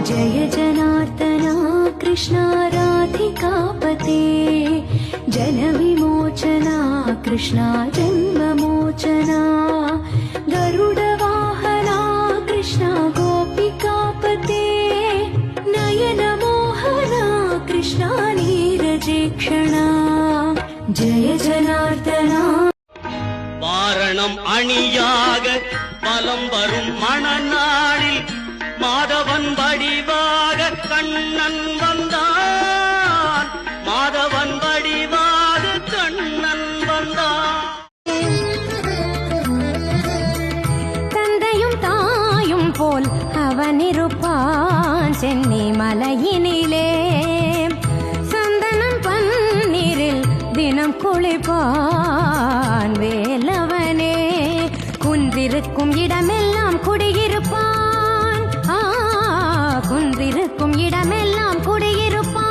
जय जनार्दना कृष्णा राधिकापते जनविमोचना कृष्णा जन्ममोचना गरुडवाहना कृष्णा गोपिकापते नयनमोहना कृष्णा नीरजेक्षणा जय जनार्दना வாரணம் அணியாக பலம் வரும் மணநாளில் மாதவன் வடிவாக கண்ணன் வந்தான். மாதவன் வடிவாக கண்ணன் வந்தான். தந்தையும் தாயும் போல் அவனிருப்பான் சென்னி மலையினிலே. சந்தனம் பன்னீரில் தினம் குளிப்பான் வேலவனே. குன்றிருக்கும் இடமெல்லாம் குடியிருப்பான். குன்றிருக்கும் இடமெல்லாம் குடியிருப்பான்.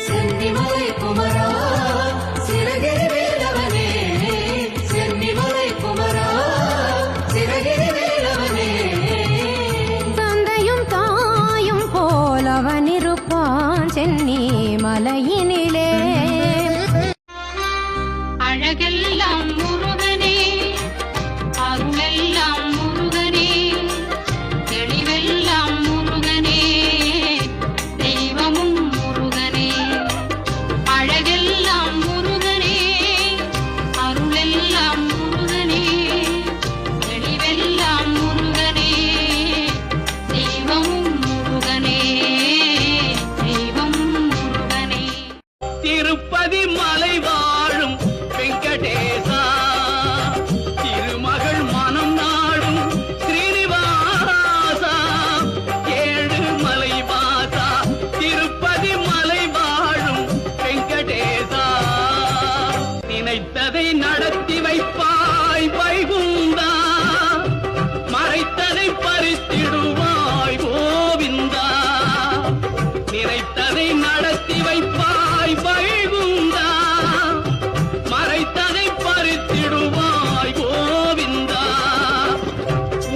சென்னிமலை குமரா சிறகிரி வேலவனே. சென்னிமலை குமரா சிறகிரி வேலவனே. தந்தையும் தாயும் போல் அவனிருப்பான் சென்னி மலையினிலே. அழகெல்லாம் முருகனே, அருளெல்லாம் முருகனே, தெளிவெல்லாம் முருகனே, தெய்வமும் முருகனே. அழகெல்லாம் முருகனே, அருளெல்லாம் முருகனே, தெளிவெல்லாம் முருகனே, தெய்வமும் முருகனே, தெய்வமும் முருகனே. திருப்பதி மலை வாழும் வெங்கடேசா, திருமகள் மனம் நாடும் ஸ்ரீனிவாசா, ஏழு மலை வாசா, திருப்பதி மலை வாழும் வெங்கடேசா. நினைத்ததை நடத்தி வைப்பாய் வைகுந்தா, மறைத்ததை பறித்திடுவாய் கோவிந்தா. நினைத்ததை நடத்தி வைப்பாய் வைகுந்தா, மறைத்ததை பறித்திடுவாய் கோவிந்தா.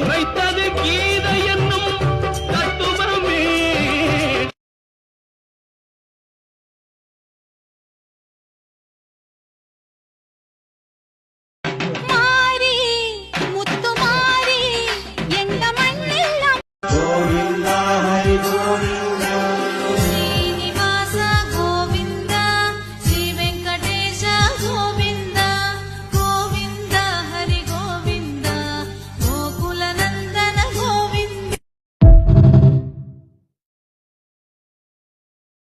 உரைத்தது கீழ்